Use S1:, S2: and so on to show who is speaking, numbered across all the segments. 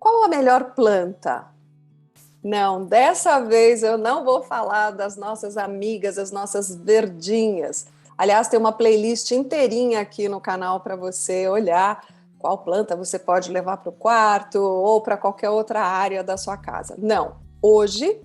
S1: Qual a melhor planta? Não, dessa vez eu não vou falar das nossas amigas, as nossas verdinhas. Aliás, tem uma playlist inteirinha aqui no canal para você olhar qual planta você pode levar para o quarto ou para qualquer outra área da sua casa. Não, hoje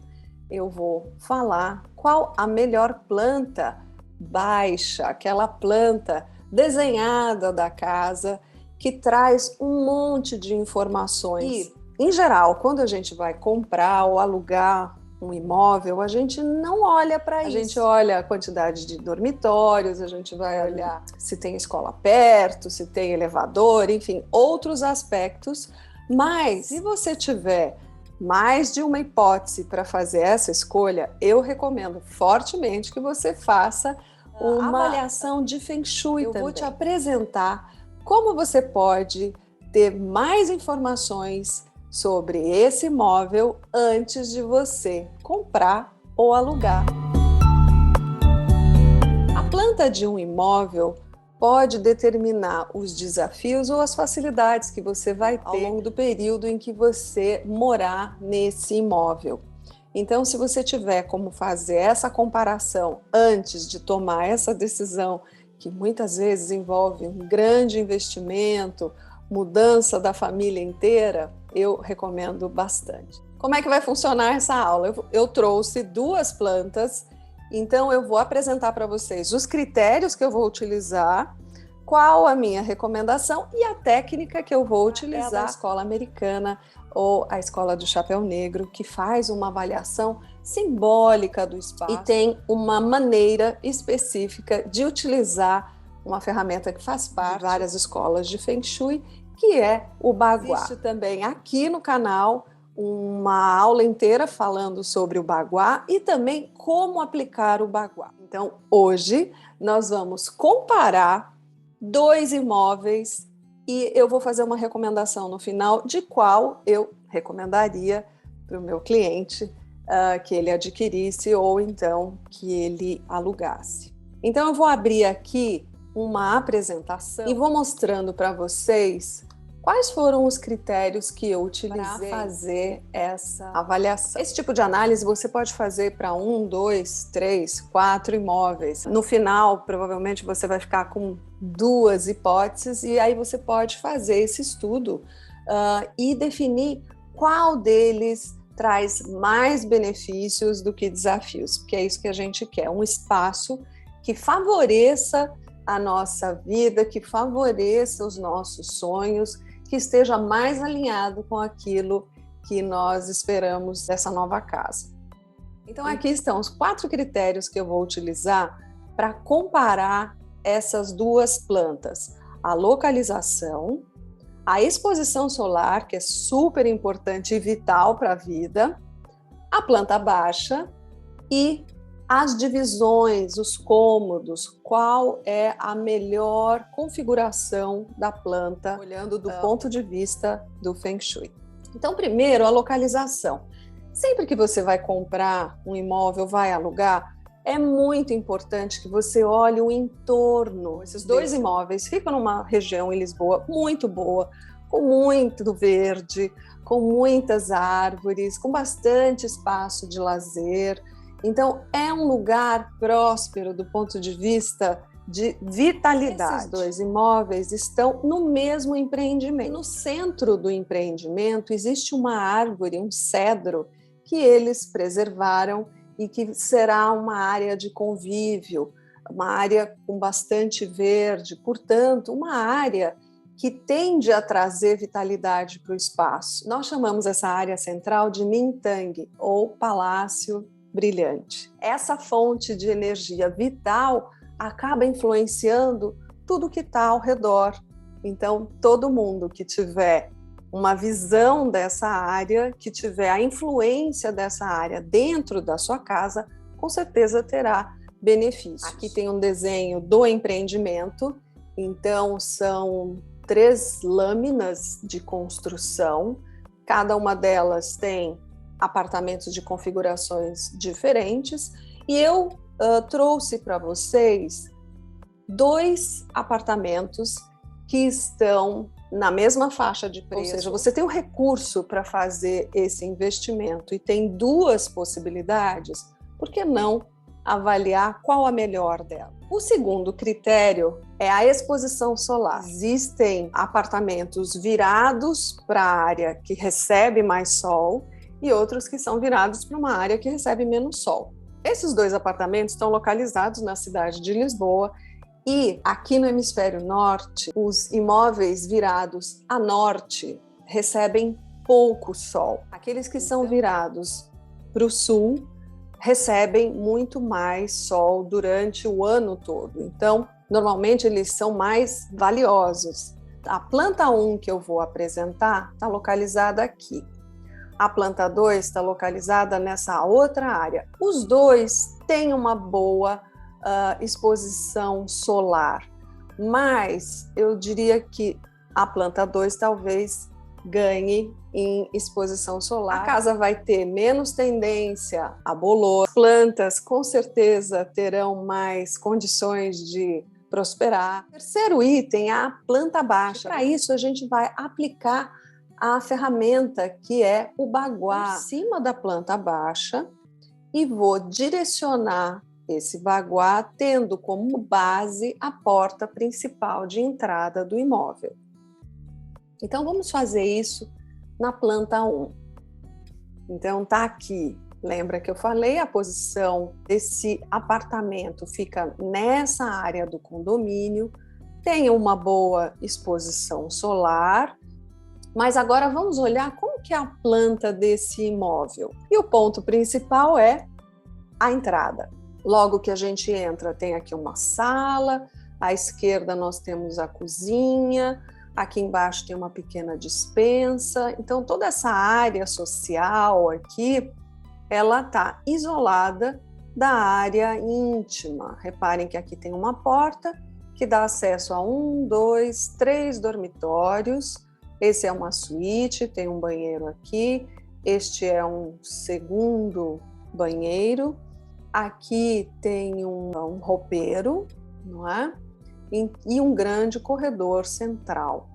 S1: eu vou falar qual a melhor planta baixa, aquela planta desenhada da casa que traz um monte de informações. E, em geral, quando a gente vai comprar ou alugar um imóvel, a gente não olha para isso. A gente olha a quantidade de dormitórios, a gente vai olhar se tem escola perto, se tem elevador, enfim, outros aspectos. Mas, se você tiver mais de uma hipótese para fazer essa escolha, eu recomendo fortemente que você faça uma avaliação de Feng Shui. Eu vou te apresentar como você pode ter mais informações sobre esse imóvel antes de você comprar ou alugar. A planta de um imóvel pode determinar os desafios ou as facilidades que você vai ter ao longo do período em que você morar nesse imóvel. Então, se você tiver como fazer essa comparação antes de tomar essa decisão, que muitas vezes envolve um grande investimento, mudança da família inteira, eu recomendo bastante. Como é que vai funcionar essa aula? Eu trouxe duas plantas, então eu vou apresentar para vocês os critérios que eu vou utilizar, qual a minha recomendação e a técnica que eu vou utilizar. É a escola americana ou a escola do chapéu negro, que faz uma avaliação simbólica do espaço e tem uma maneira específica de utilizar uma ferramenta que faz parte de várias escolas de Feng Shui, que é o Bagua. Existe também aqui no canal uma aula inteira falando sobre o Bagua e também como aplicar o Bagua. Então, hoje nós vamos comparar dois imóveis e eu vou fazer uma recomendação no final de qual eu recomendaria para o meu cliente que ele adquirisse ou então que ele alugasse. Então eu vou abrir aqui uma apresentação e vou mostrando para vocês quais foram os critérios que eu utilizei para fazer essa avaliação. Esse tipo de análise você pode fazer para 1, 2, 3, 4 imóveis. No final, provavelmente você vai ficar com 2 hipóteses e aí você pode fazer esse estudo e definir qual deles traz mais benefícios do que desafios, porque é isso que a gente quer, um espaço que favoreça a nossa vida, que favoreça os nossos sonhos, que esteja mais alinhado com aquilo que nós esperamos dessa nova casa. Então aqui estão os 4 critérios que eu vou utilizar para comparar essas duas plantas. A localização, a exposição solar, que é super importante e vital para a vida, a planta baixa e as divisões, os cômodos, qual é a melhor configuração da planta, olhando do ponto de vista do Feng Shui. Então, primeiro, a localização. Sempre que você vai comprar um imóvel, vai alugar, é muito importante que você olhe o entorno. Esses dois imóveis ficam numa região em Lisboa muito boa, com muito verde, com muitas árvores, com bastante espaço de lazer. Então, é um lugar próspero do ponto de vista de vitalidade. Esses dois imóveis estão no mesmo empreendimento. No centro do empreendimento existe uma árvore, um cedro, que eles preservaram e que será uma área de convívio, uma área com bastante verde, portanto, uma área que tende a trazer vitalidade para o espaço. Nós chamamos essa área central de Nintang, ou Palácio Brilhante. Essa fonte de energia vital acaba influenciando tudo que está ao redor. Então, todo mundo que tiver uma visão dessa área, que tiver a influência dessa área dentro da sua casa, com certeza terá benefícios. Aqui tem um desenho do empreendimento, então são 3 lâminas de construção, cada uma delas tem apartamentos de configurações diferentes, e eu trouxe para vocês 2 apartamentos que estão na mesma faixa de preço. Ou seja, você tem um recurso para fazer esse investimento e tem duas possibilidades, por que não avaliar qual a melhor dela? O segundo critério é a exposição solar. Existem apartamentos virados para a área que recebe mais sol e outros que são virados para uma área que recebe menos sol. Esses dois apartamentos estão localizados na cidade de Lisboa e aqui no hemisfério norte, os imóveis virados a norte recebem pouco sol. Aqueles que são virados para o sul recebem muito mais sol durante o ano todo. Então, normalmente eles são mais valiosos. A planta 1 que eu vou apresentar está localizada aqui. A planta 2 está localizada nessa outra área. Os dois têm uma boa exposição solar, mas eu diria que a planta 2 talvez ganhe em exposição solar. A casa vai ter menos tendência a bolor. As plantas com certeza terão mais condições de prosperar. O terceiro item é a planta baixa. Para isso a gente vai aplicar a ferramenta que é o baguá por cima da planta baixa e vou direcionar esse baguá tendo como base a porta principal de entrada do imóvel. Então vamos fazer isso na planta 1. Então tá aqui, lembra que eu falei, a posição desse apartamento fica nessa área do condomínio, tem uma boa exposição solar, mas agora vamos olhar como que é a planta desse imóvel. E o ponto principal é a entrada. Logo que a gente entra, tem aqui uma sala, à esquerda nós temos a cozinha, aqui embaixo tem uma pequena despensa. Então, toda essa área social aqui, ela está isolada da área íntima. Reparem que aqui tem uma porta que dá acesso a 1, 2, 3 dormitórios. Esse é uma suíte, tem um banheiro aqui. Este é um segundo banheiro. Aqui tem um roupeiro, não é? E um grande corredor central.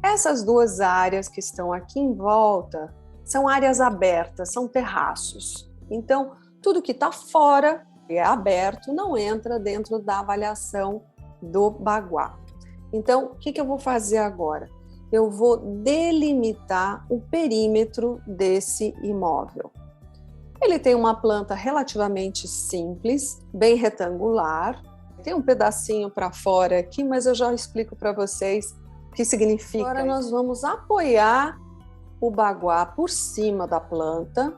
S1: Essas duas áreas que estão aqui em volta são áreas abertas, são terraços. Então, tudo que está fora e é aberto não entra dentro da avaliação do baguá. Então, o que eu vou fazer agora? Eu vou delimitar o perímetro desse imóvel. Ele tem uma planta relativamente simples, bem retangular. Tem um pedacinho para fora aqui, mas eu já explico para vocês o que significa. Agora nós vamos apoiar o baguá por cima da planta.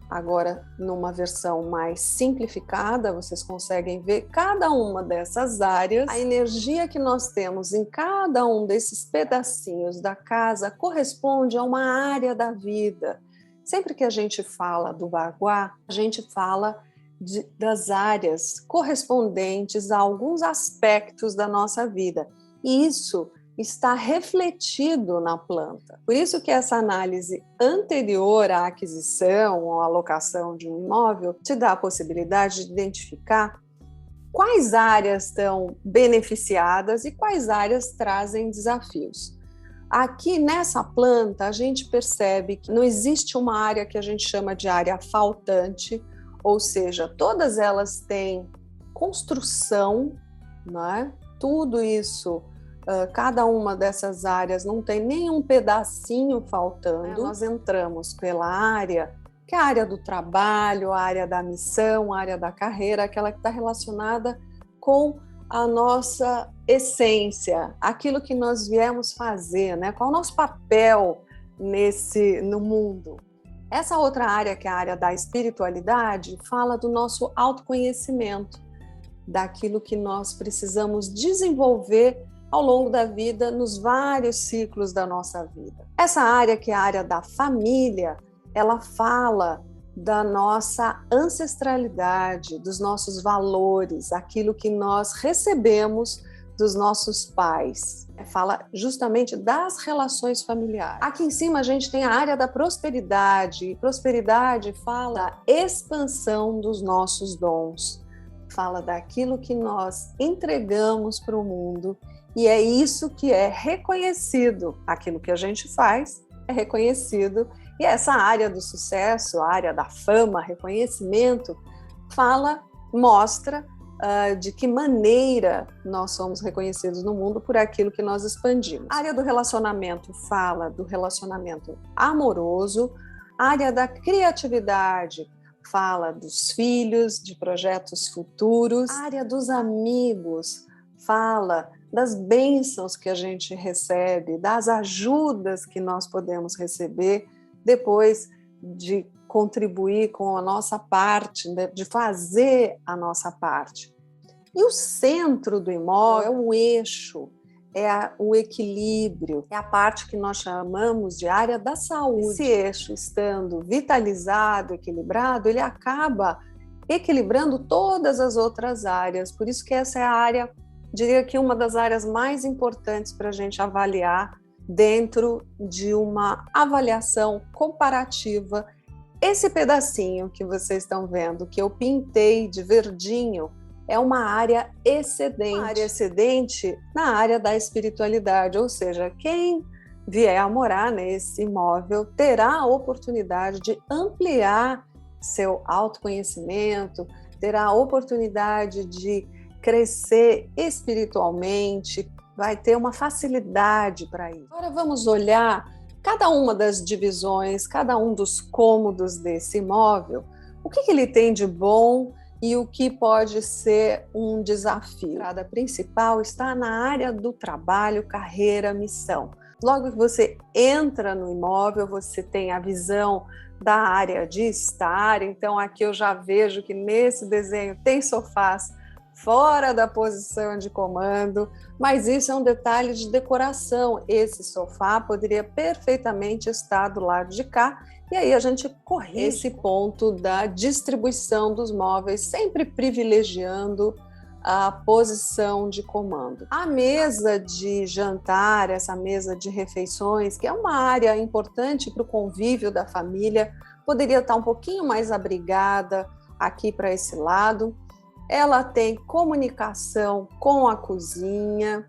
S1: Agora, numa versão mais simplificada, vocês conseguem ver cada uma dessas áreas. A energia que nós temos em cada um desses pedacinhos da casa corresponde a uma área da vida. Sempre que a gente fala do baguá, a gente fala das áreas correspondentes a alguns aspectos da nossa vida. E isso está refletido na planta. Por isso que essa análise anterior à aquisição ou à locação de um imóvel te dá a possibilidade de identificar quais áreas estão beneficiadas e quais áreas trazem desafios. Aqui nessa planta, a gente percebe que não existe uma área que a gente chama de área faltante, ou seja, todas elas têm construção, né? Tudo isso, cada uma dessas áreas não tem nenhum pedacinho faltando. Nós entramos pela área, que é a área do trabalho, a área da missão, a área da carreira, aquela que está relacionada com a nossa essência, aquilo que nós viemos fazer, né? Qual é o nosso papel no mundo? Essa outra área, que é a área da espiritualidade, fala do nosso autoconhecimento, daquilo que nós precisamos desenvolver ao longo da vida, nos vários ciclos da nossa vida. Essa área, que é a área da família, ela fala da nossa ancestralidade, dos nossos valores, aquilo que nós recebemos dos nossos pais. Fala justamente das relações familiares. Aqui em cima a gente tem a área da prosperidade. Prosperidade fala da expansão dos nossos dons. Fala daquilo que nós entregamos para o mundo E é isso que é reconhecido. Aquilo que a gente faz é reconhecido. E essa área do sucesso, a área da fama, reconhecimento, mostra de que maneira nós somos reconhecidos no mundo por aquilo que nós expandimos. A área do relacionamento fala do relacionamento amoroso, a área da criatividade fala dos filhos, de projetos futuros, a área dos amigos fala das bênçãos que a gente recebe, das ajudas que nós podemos receber depois de contribuir com a nossa parte, de fazer a nossa parte. E o centro do imóvel é o eixo, o equilíbrio, é a parte que nós chamamos de área da saúde. Esse eixo estando vitalizado, equilibrado, ele acaba equilibrando todas as outras áreas. Por isso que essa é a área, diria que uma das áreas mais importantes para a gente avaliar dentro de uma avaliação comparativa. Esse pedacinho que vocês estão vendo, que eu pintei de verdinho, é uma área excedente. Uma área excedente na área da espiritualidade, ou seja, quem vier a morar nesse imóvel terá a oportunidade de ampliar seu autoconhecimento, terá a oportunidade de crescer espiritualmente, vai ter uma facilidade para isso. Agora vamos olhar cada uma das divisões, cada um dos cômodos desse imóvel, o que ele tem de bom e o que pode ser um desafio. A entrada principal está na área do trabalho, carreira, missão. Logo que você entra no imóvel, você tem a visão da área de estar, então aqui eu já vejo que nesse desenho tem sofás fora da posição de comando, mas isso é um detalhe de decoração. Esse sofá poderia perfeitamente estar do lado de cá, e aí a gente corrige esse ponto da distribuição dos móveis, sempre privilegiando a posição de comando. A mesa de jantar, essa mesa de refeições, que é uma área importante para o convívio da família, poderia estar um pouquinho mais abrigada aqui para esse lado. Ela tem comunicação com a cozinha,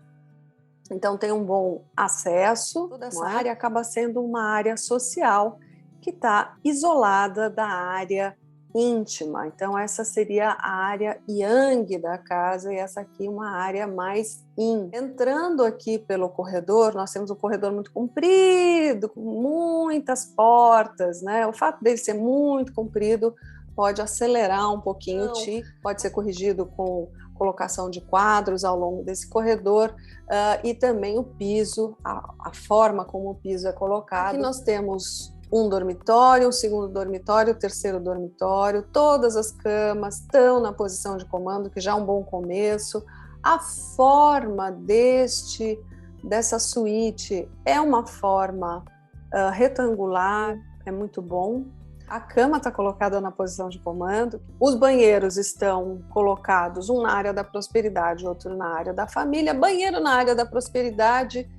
S1: então tem um bom acesso. Toda essa área acaba sendo uma área social que está isolada da área íntima. Então essa seria a área yang da casa e essa aqui uma área mais yin. Entrando aqui pelo corredor, nós temos um corredor muito comprido, com muitas portas, né? O fato dele ser muito comprido pode acelerar um pouquinho, pode ser corrigido com colocação de quadros ao longo desse corredor e também o piso, a forma como o piso é colocado. Aqui nós temos um dormitório, um segundo dormitório, o terceiro dormitório, todas as camas estão na posição de comando, que já é um bom começo. A forma dessa suíte é uma forma retangular, é muito bom. A cama está colocada na posição de comando, os banheiros estão colocados, um na área da prosperidade, outro na área da família. Banheiro na área da prosperidade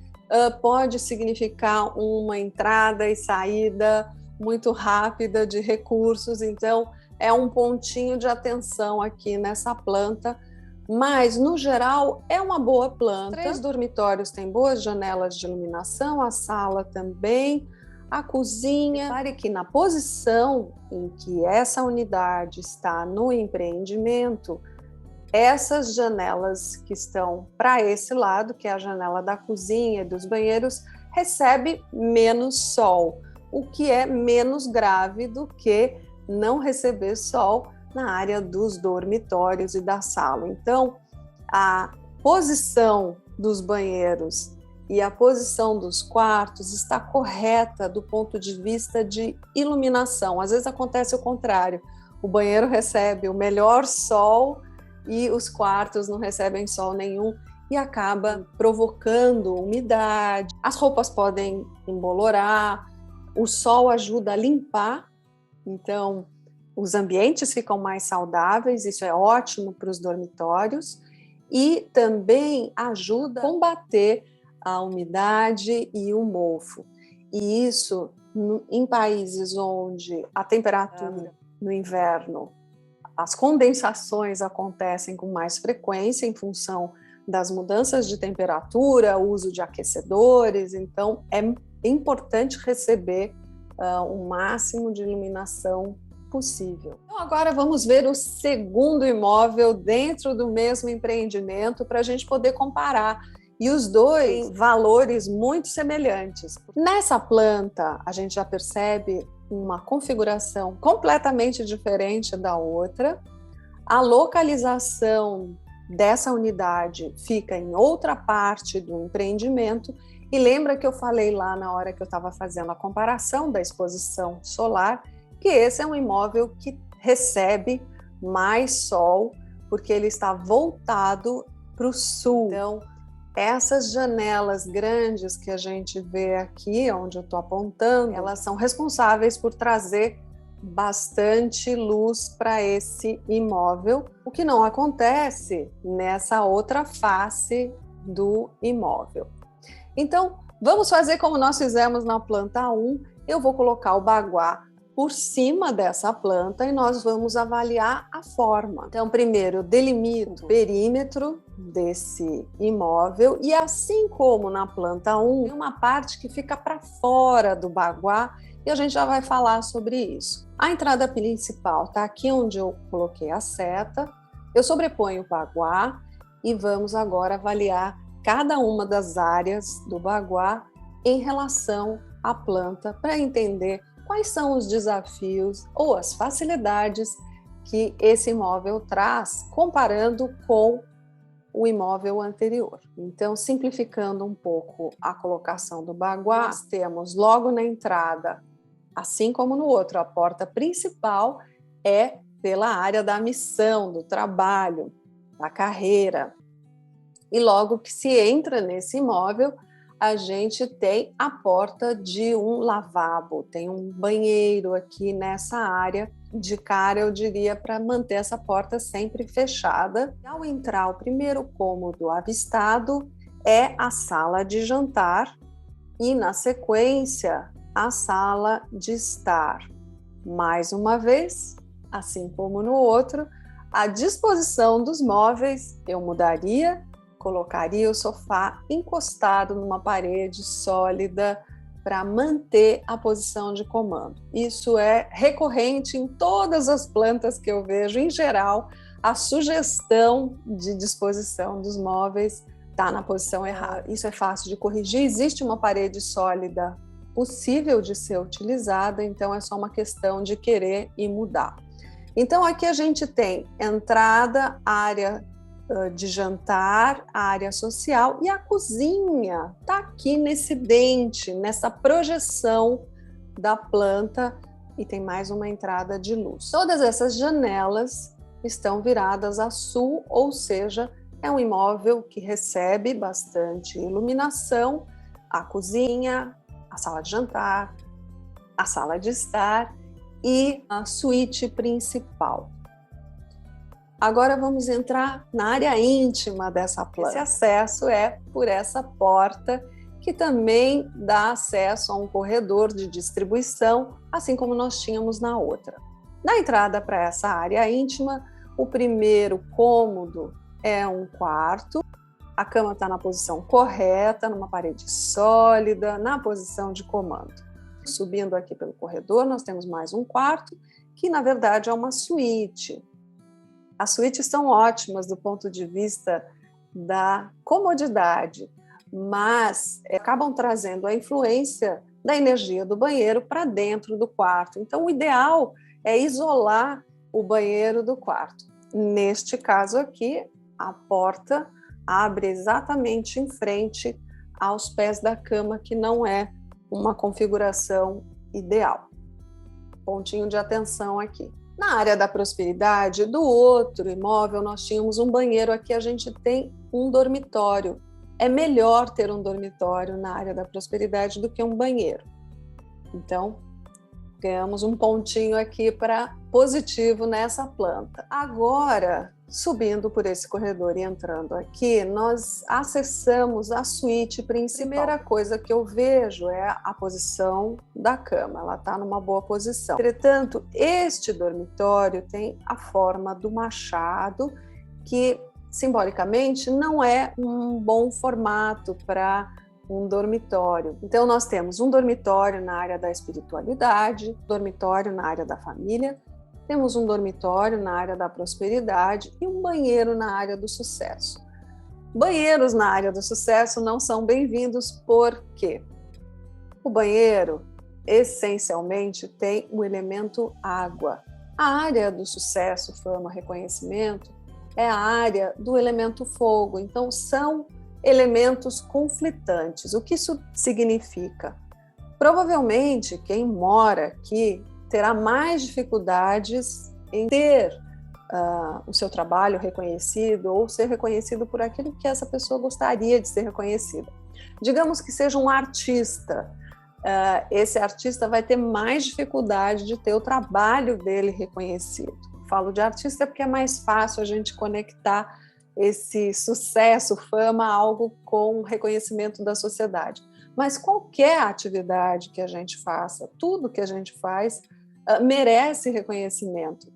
S1: pode significar uma entrada e saída muito rápida de recursos, então é um pontinho de atenção aqui nessa planta, mas no geral é uma boa planta. Os 3 dormitórios têm boas janelas de iluminação, a sala também. A cozinha, repare que na posição em que essa unidade está no empreendimento, essas janelas que estão para esse lado, que é a janela da cozinha e dos banheiros, recebe menos sol, o que é menos grave do que não receber sol na área dos dormitórios e da sala. Então, a posição dos banheiros e a posição dos quartos está correta do ponto de vista de iluminação. Às vezes acontece o contrário, o banheiro recebe o melhor sol e os quartos não recebem sol nenhum e acaba provocando umidade. As roupas podem embolorar, o sol ajuda a limpar, então os ambientes ficam mais saudáveis, isso é ótimo para os dormitórios e também ajuda a combater a umidade e o mofo. E isso, em países onde a temperatura no inverno, as condensações acontecem com mais frequência em função das mudanças de temperatura, uso de aquecedores, então é importante receber o máximo de iluminação possível. Então agora vamos ver o segundo imóvel dentro do mesmo empreendimento para a gente poder comparar. E os dois têm valores muito semelhantes. Nessa planta, a gente já percebe uma configuração completamente diferente da outra. A localização dessa unidade fica em outra parte do empreendimento. E lembra que eu falei lá na hora que eu estava fazendo a comparação da exposição solar, que esse é um imóvel que recebe mais sol, porque ele está voltado para o sul. Então, essas janelas grandes que a gente vê aqui, onde eu estou apontando, elas são responsáveis por trazer bastante luz para esse imóvel, o que não acontece nessa outra face do imóvel. Então, vamos fazer como nós fizemos na planta 1. Eu vou colocar o baguá por cima dessa planta e nós vamos avaliar a forma. Então, primeiro, eu delimito o perímetro desse imóvel e assim como na planta 1, tem uma parte que fica para fora do baguá e a gente já vai falar sobre isso. A entrada principal está aqui onde eu coloquei a seta, eu sobreponho o baguá e vamos agora avaliar cada uma das áreas do baguá em relação à planta para entender quais são os desafios ou as facilidades que esse imóvel traz comparando com o imóvel anterior. Então, simplificando um pouco a colocação do baguá, nós temos logo na entrada, assim como no outro, a porta principal é pela área da missão, do trabalho, da carreira. E logo que se entra nesse imóvel, a gente tem a porta de um lavabo, tem um banheiro aqui nessa área. De cara, eu diria para manter essa porta sempre fechada. Ao entrar, o primeiro cômodo avistado é a sala de jantar e, na sequência, a sala de estar. Mais uma vez, assim como no outro, a disposição dos móveis eu mudaria, colocaria o sofá encostado numa parede sólida para manter a posição de comando. Isso é recorrente em todas as plantas que eu vejo. Em geral, a sugestão de disposição dos móveis está na posição errada. Isso é fácil de corrigir. Existe uma parede sólida possível de ser utilizada, então é só uma questão de querer e mudar. Então aqui a gente tem entrada, área de jantar, a área social e a cozinha está aqui nesse dente, nessa projeção da planta e tem mais uma entrada de luz. Todas essas janelas estão viradas a sul, ou seja, é um imóvel que recebe bastante iluminação, a cozinha, a sala de jantar, a sala de estar e a suíte principal. Agora vamos entrar na área íntima dessa planta. Esse acesso é por essa porta, que também dá acesso a um corredor de distribuição, assim como nós tínhamos na outra. Na entrada para essa área íntima, o primeiro cômodo é um quarto, a cama está na posição correta, numa parede sólida, na posição de comando. Subindo aqui pelo corredor, nós temos mais um quarto, que na verdade é uma suíte. As suítes são ótimas do ponto de vista da comodidade, mas acabam trazendo a influência da energia do banheiro para dentro do quarto. Então, o ideal é isolar o banheiro do quarto. Neste caso aqui, a porta abre exatamente em frente aos pés da cama, que não é uma configuração ideal. Pontinho de atenção aqui. Na área da prosperidade, do outro imóvel, nós tínhamos um banheiro, aqui a gente tem um dormitório. É melhor ter um dormitório na área da prosperidade do que um banheiro. Então, ganhamos um pontinho aqui para positivo nessa planta. Agora, subindo por esse corredor e entrando aqui, nós acessamos a suíte principal. A primeira coisa que eu vejo é a posição da cama, ela está numa boa posição. Entretanto, este dormitório tem a forma do machado, que simbolicamente, não é um bom formato para um dormitório. Então, nós temos um dormitório na área da espiritualidade, dormitório na área da família, temos um dormitório na área da prosperidade e um banheiro na área do sucesso. Banheiros na área do sucesso não são bem-vindos porque o banheiro, essencialmente, tem o elemento água. A área do sucesso, fama, reconhecimento, é a área do elemento fogo. Então, são elementos conflitantes. O que isso significa? Provavelmente, quem mora aqui terá mais dificuldades em ter o seu trabalho reconhecido ou ser reconhecido por aquilo que essa pessoa gostaria de ser reconhecida. Digamos que seja um artista. Esse artista vai ter mais dificuldade de ter o trabalho dele reconhecido. Falo de artista porque é mais fácil a gente conectar esse sucesso, fama, algo com reconhecimento da sociedade. Mas qualquer atividade que a gente faça, tudo que a gente faz, merece reconhecimento.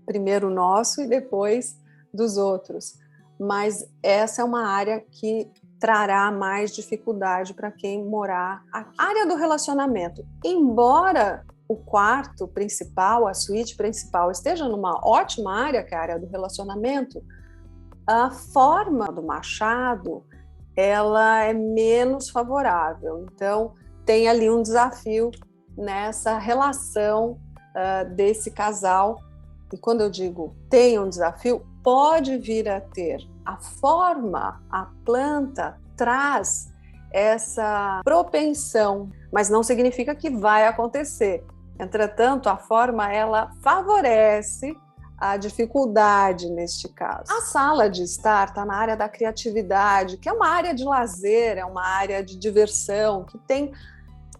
S1: Primeiro nosso e depois dos outros. Mas essa é uma área que trará mais dificuldade para quem morar aqui. A área do relacionamento. Embora o quarto principal, a suíte principal, esteja numa ótima área, que é a área do relacionamento, a forma do machado, ela é menos favorável. Então, tem ali um desafio nessa relação desse casal. E quando eu digo tem um desafio, pode vir a ter. A forma, a planta traz essa propensão, mas não significa que vai acontecer. Entretanto, a forma, ela favorece a dificuldade neste caso. A sala de estar está na área da criatividade, que é uma área de lazer, é uma área de diversão, que tem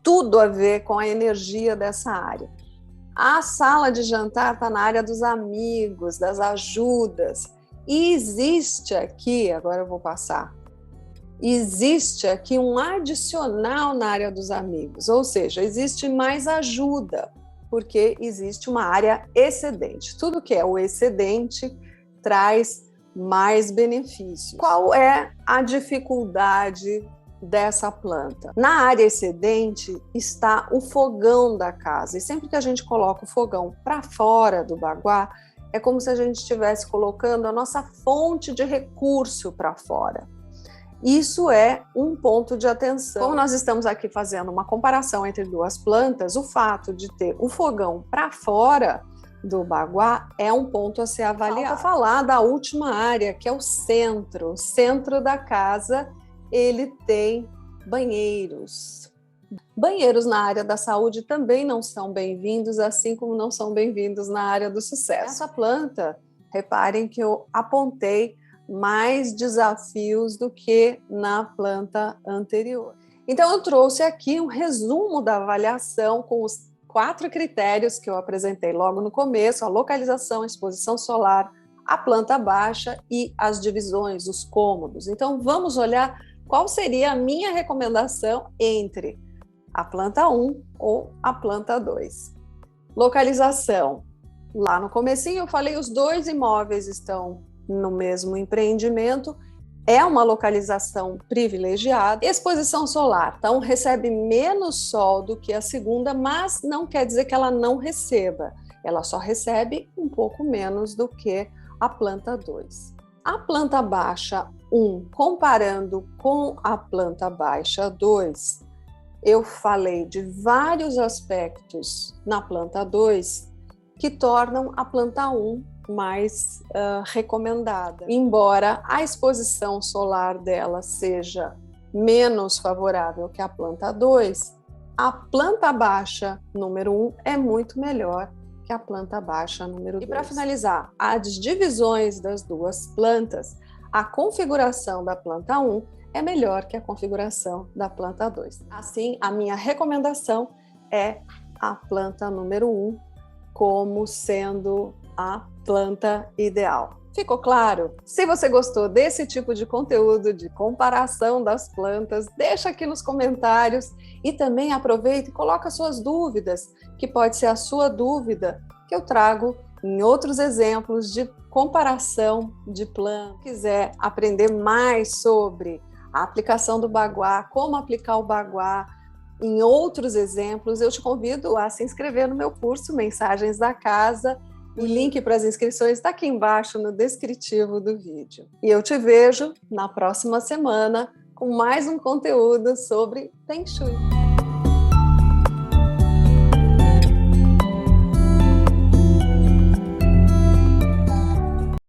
S1: tudo a ver com a energia dessa área. A sala de jantar está na área dos amigos, das ajudas. E existe aqui, agora eu vou passar, existe aqui um adicional na área dos amigos, ou seja, existe mais ajuda, porque existe uma área excedente. Tudo que é o excedente traz mais benefícios. Qual é a dificuldade dessa planta? Na área excedente está o fogão da casa, e sempre que a gente coloca o fogão para fora do baguá, é como se a gente estivesse colocando a nossa fonte de recurso para fora. Isso é um ponto de atenção. Como nós estamos aqui fazendo uma comparação entre duas plantas, o fato de ter o fogão para fora do baguá é um ponto a ser avaliado. Falta falar da última área, que é o centro. O centro da casa, ele tem banheiros. Banheiros na área da saúde também não são bem-vindos, assim como não são bem-vindos na área do sucesso. Essa planta, reparem que eu apontei mais desafios do que na planta anterior. Então, eu trouxe aqui um resumo da avaliação com os 4 critérios que eu apresentei logo no começo: a localização, a exposição solar, a planta baixa e as divisões, os cômodos. Então, vamos olhar qual seria a minha recomendação entre a planta 1 ou a planta 2. Localização. Lá no comecinho eu falei, os 2 imóveis estão no mesmo empreendimento, é uma localização privilegiada. Exposição solar, então recebe menos sol do que a segunda, mas não quer dizer que ela não receba, ela só recebe um pouco menos do que a planta 2. A planta baixa 1, comparando com a planta baixa 2, eu falei de vários aspectos na planta 2 que tornam a planta 1 mais recomendada. Embora a exposição solar dela seja menos favorável que a planta 2, a planta baixa número 1 é muito melhor que a planta baixa número 2. E para finalizar, as divisões das duas plantas, a configuração da planta 1 é melhor que a configuração da planta 2. Assim, a minha recomendação é a planta número 1 como sendo a planta ideal. Ficou claro? Se você gostou desse tipo de conteúdo de comparação das plantas, deixa aqui nos comentários e também aproveita e coloca suas dúvidas, que pode ser a sua dúvida que eu trago em outros exemplos de comparação de plano. Se quiser aprender mais sobre a aplicação do Bagua, como aplicar o Bagua em outros exemplos, eu te convido a se inscrever no meu curso Mensagens da Casa. O link para as inscrições está aqui embaixo no descritivo do vídeo. E eu te vejo na próxima semana com mais um conteúdo sobre Feng Shui.